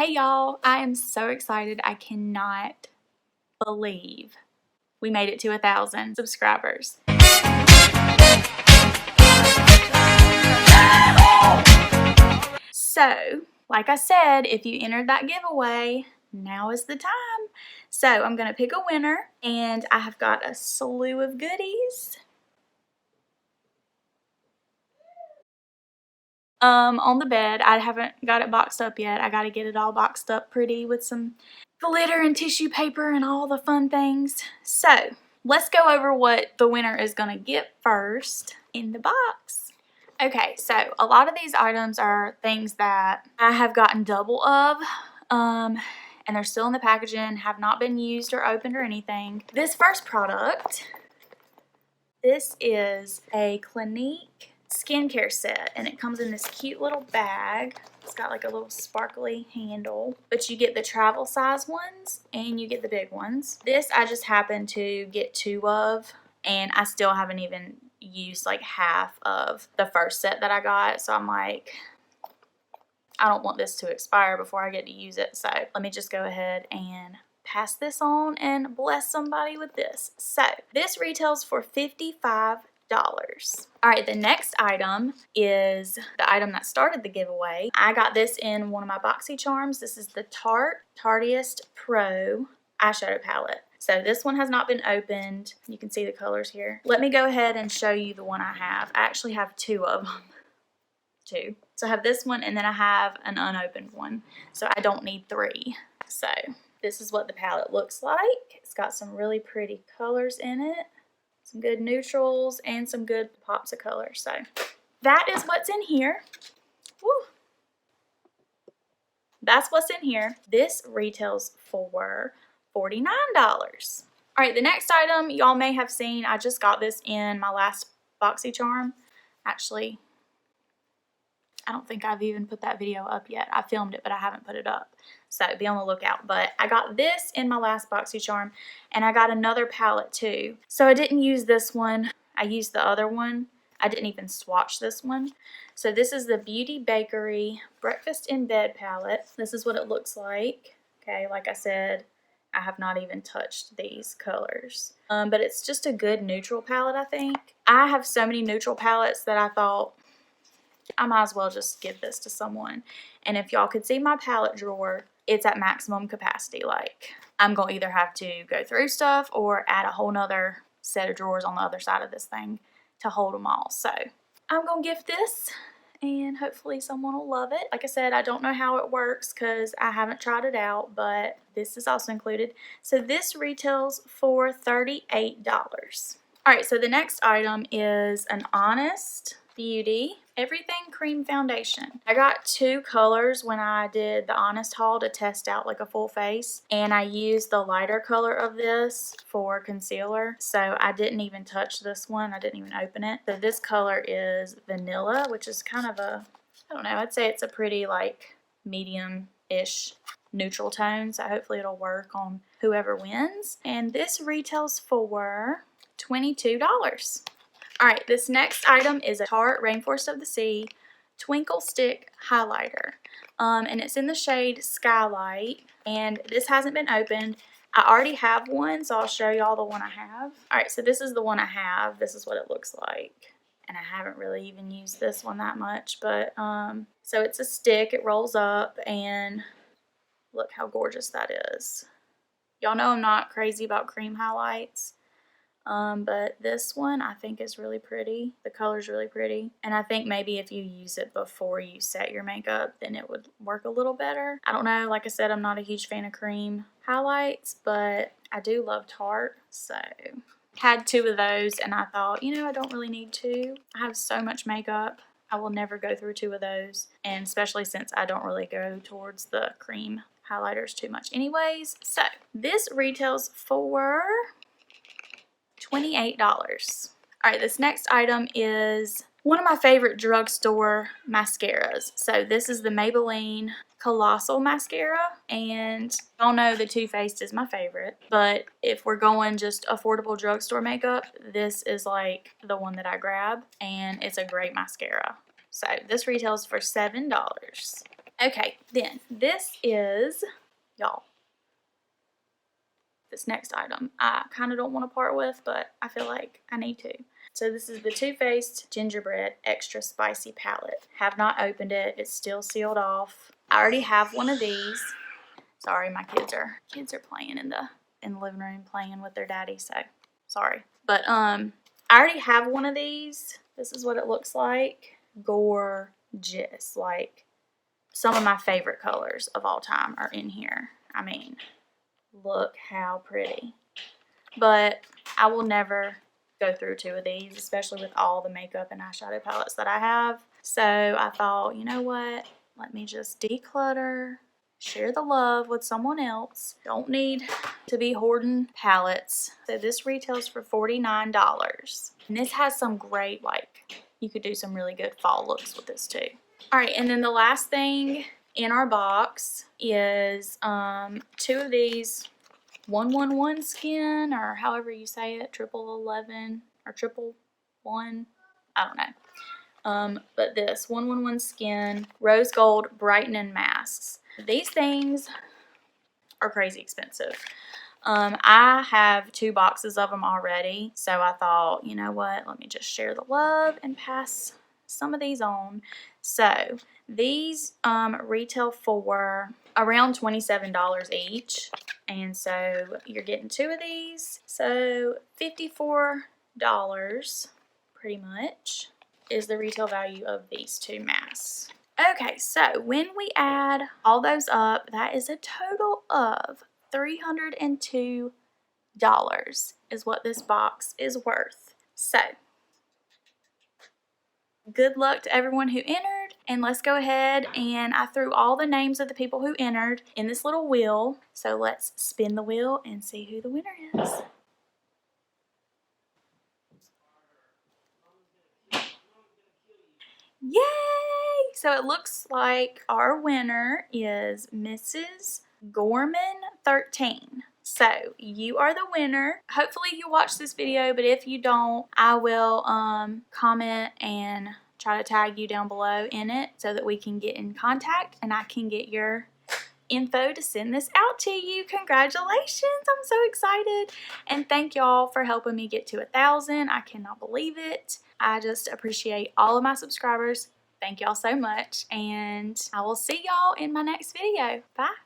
Hey y'all, I am so excited. I cannot believe we made it to 1,000 subscribers. So, like I said, if you entered that giveaway, now is the time. So I'm going to pick a winner, and I have got a slew of goodies. On the bed. I haven't got it boxed up yet. I got to get it all boxed up pretty with some glitter and tissue paper and all the fun things. So let's go over what the winner is going to get first in the box. Okay, so a lot of these items are things that I have gotten double of, and they're still in the packaging, have not been used or opened or anything. This first product, this is a Clinique skincare set, and it comes in this cute little bag. It's got like a little sparkly handle, but you get the travel size ones and you get the big ones. This I just happened to get 2 of, and I still haven't even used like half of the first set that I got, so I'm like, I don't want this to expire before I get to use it, so let me just go ahead and pass this on and bless somebody with this. So this retails for $55. Alright, the next item is the item that started the giveaway. I got this in one of my BoxyCharms. This is the Tarte Pro eyeshadow palette. So this one has not been opened. You can see the colors here. Let me go ahead and show you the one I have. I actually have 2 of them. 2. So I have this one, and then I have an unopened one. So I don't need 3. So this is what the palette looks like. It's got some really pretty colors in it. Some good neutrals and some good pops of color. So that is what's in here. Woo. That's what's in here. This retails for $49. Alright, the next item y'all may have seen. I just got this in my last BoxyCharm. Actually, I don't think I've even put that video up yet. I filmed it, but I haven't put it up. So be on the lookout. But I got this in my last BoxyCharm, and I got another palette too. So I didn't use this one. I used the other one. I didn't even swatch this one. So this is the Beauty Bakerie Breakfast in Bed palette. This is what it looks like. Okay, like I said, I have not even touched these colors. But it's just a good neutral palette, I think. I have so many neutral palettes that I thought I might as well just give this to someone. And if y'all could see my palette drawer, it's at maximum capacity. Like, I'm going to either have to go through stuff or add a whole nother set of drawers on the other side of this thing to hold them all. So I'm going to gift this, and hopefully someone will love it. Like I said, I don't know how it works because I haven't tried it out, but this is also included. So this retails for $38. Alright, so the next item is an Honest Beauty Everything Cream Foundation. I got 2 colors when I did the Honest haul to test out like a full face, and I used the lighter color of this for concealer, so I didn't even touch this one. I didn't even open it. So this color is Vanilla, which is kind of a, I don't know, I'd say it's a pretty like medium-ish neutral tone, so hopefully it'll work on whoever wins. And this retails for $22. Alright, this next item is a Tarte Rainforest of the Sea Twinkle Stick Highlighter. And it's in the shade Skylight, and this hasn't been opened. I already have one, so I'll show y'all the one I have. Alright, so this is the one I have. This is what it looks like. And I haven't really even used this one that much, but, so it's a stick, it rolls up, and look how gorgeous that is. Y'all know I'm not crazy about cream highlights. But this one I think is really pretty. The color's really pretty. And I think maybe if you use it before you set your makeup, then it would work a little better. I don't know. Like I said, I'm not a huge fan of cream highlights, but I do love Tarte. So had 2 of those, and I thought, you know, I don't really need 2. I have so much makeup. I will never go through 2 of those. And especially since I don't really go towards the cream highlighters too much anyways. So this retails for $28. Alright, this next item is one of my favorite drugstore mascaras. So this is the Maybelline Colossal mascara, and y'all know the Too Faced is my favorite, but if we're going just affordable drugstore makeup, this is like the one that I grab, and it's a great mascara. So this retails for $7. Okay, then this is, y'all, this next item I kind of don't want to part with, but I feel like I need to. So this is the Too Faced Gingerbread Extra Spicy Palette. Have not opened it. It's still sealed off. I already have one of these. Sorry, my kids are playing in the living room, playing with their daddy, so sorry. But I already have one of these. This is what it looks like. Gorgeous. Like, some of my favorite colors of all time are in here. I mean, look how pretty. But I will never go through 2 of these, especially with all the makeup and eyeshadow palettes that I have. So I thought, you know what? Let me just declutter, share the love with someone else. Don't need to be hoarding palettes. So this retails for $49. And this has some great, like, you could do some really good fall looks with this too. All right, and then the last thing in our box is 2 of these 111 skin, or however you say it, 1111 or 111, I don't know. But this 111 skin rose gold brightening masks. These things are crazy expensive. I have 2 boxes of them already, so I thought, you know what, let me just share the love and pass some of these on. So these retail for around $27 each, and so you're getting 2 of these, so $54 pretty much is the retail value of these 2 masks. Okay, so when we add all those up, that is a total of $302 is what this box is worth. So good luck to everyone who entered, and let's go ahead, and I threw all the names of the people who entered in this little wheel, so let's spin the wheel and see who the winner is. Yay! So it looks like our winner is Mrs. Gorman 13. So you are the winner. Hopefully you watch this video, but if you don't, I will comment and try to tag you down below in it so that we can get in contact and I can get your info to send this out to you. Congratulations, I'm so excited, and thank y'all for helping me get to 1,000. I cannot believe it. I just appreciate all of my subscribers. Thank y'all so much, and I will see y'all in my next video. Bye.